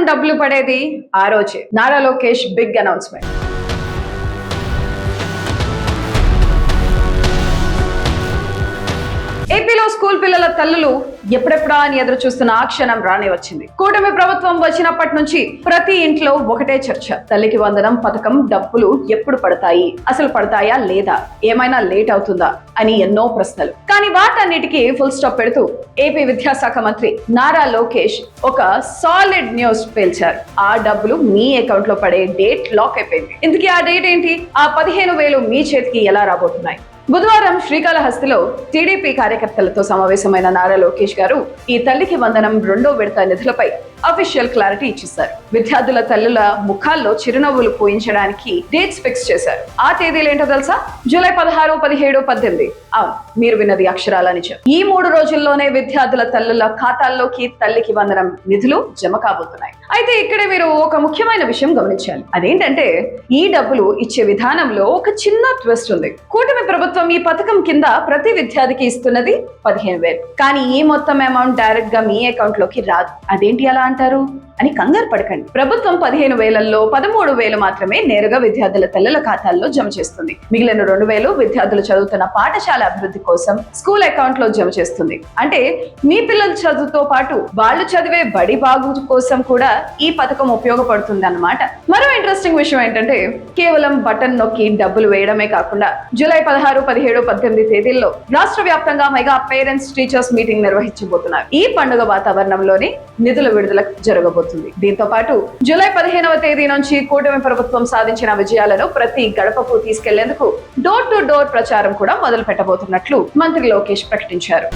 డబ్బులు పడేది ఆ రోజే. Nara Lokesh big announcement. ఏపీలో స్కూల్ పిల్లల తల్లులు ఎప్పుడెప్పుడా అని ఎదురు చూస్తున్న ఆ క్షణం రానే వచ్చింది. కూటమి ప్రభుత్వం వచ్చినప్పటి నుంచి ప్రతి ఇంట్లో ఒకటే చర్చ. తల్లికి వందనం పథకం డబ్బులు ఎప్పుడు పడతాయి, అసలు పడతాయా లేదా, ఏమైనా లేట్ అవుతుందా అని ఎన్నో ప్రశ్నలు. కానీ వాటన్నిటికీ ఫుల్ స్టాప్ పెడుతూ ఏపీ విద్యాశాఖ మంత్రి నారా లోకేష్ ఒక సాలిడ్ న్యూస్ పేల్చారు. ఆ డబ్బులు మీ అకౌంట్ లో పడే డేట్ లాక్ అయిపోయింది. ఇందుకీ ఆ డేట్ ఏంటి? ఆ 15,000 మీ చేతికి ఎలా రాబోతున్నాయి? బుధవారం శ్రీకాళహస్తిలో టీడీపీ కార్యకర్తలతో సమావేశమైన నారా లోకేష్ గారు ఈ తల్లికి వందనం 2వ విడత నిధులపై అఫీషియల్ క్లారిటీ ఇచ్చేశారు. విద్యార్థుల తల్లుల ముఖాల్లో చిరునవ్వులు పోయించడానికి డేట్స్ ఫిక్స్ చేశారు. ఆ తేదీలు ఏంటో తెలుసా? జూలై 16, 17, 18. అవును, మీరు విన్నది అక్షరాల నిజం. ఈ 3 రోజుల్లోనే విద్యార్థుల తల్లుల ఖాతాల్లోకి తల్లికి వందనం నిధులు జమ కాబోతున్నాయి. అయితే ఇక్కడే మీరు ఒక ముఖ్యమైన విషయం గమనించాలి. అదేంటంటే ఈ డబ్బులు ఇచ్చే విధానంలో ఒక చిన్న ట్విస్ట్ ఉంది. కూటమి ప్రభుత్వం ఈ పథకం కింద ప్రతి విద్యార్థికి ఇస్తున్నది 15,000. కానీ ఈ మొత్తం అమౌంట్ డైరెక్ట్ గా మీ అకౌంట్ లోకి రాదు. అదేంటి అలా అంటారు అని కంగారు పడకండి. ప్రభుత్వం 15,000లో 13,000 మాత్రమే నేరుగా విద్యార్థుల తల్లుల ఖాతాల్లో జమ చేస్తుంది. మిగిలిన 2,000 విద్యార్థులు చదువుతున్న పాఠశాల అభివృద్ధి కోసం స్కూల్ అకౌంట్ లో జమ చేస్తుంది. అంటే మీ పిల్లల చదువుతో పాటు వాళ్ళు చదివే బడి బాగు కోసం కూడా ఈ పథకం ఉపయోగపడుతుంది అన్నమాట. మరో ఇంట్రెస్టింగ్ విషయం ఏంటంటే కేవలం బటన్ నొక్కి డబ్బులు వేయడమే కాకుండా జూలై 16, 17, 18 తేదీల్లో రాష్ట్ర వ్యాప్తంగా మెగా పేరెంట్స్ టీచర్స్ మీటింగ్ నిర్వహించబోతున్నారు. ఈ పండుగ వాతావరణంలోనే నిధుల విడుదల జరగబోతుంది. దీంతో పాటు జూలై 15వ తేదీ నుంచి కూటమి ప్రభుత్వం సాధించిన విజయాలను ప్రతి గడపకు తీసుకెళ్లేందుకు డోర్ టు డోర్ ప్రచారం కూడా మొదలు పెట్టబోతున్నట్లు మంత్రి లోకేష్ ప్రకటించారు.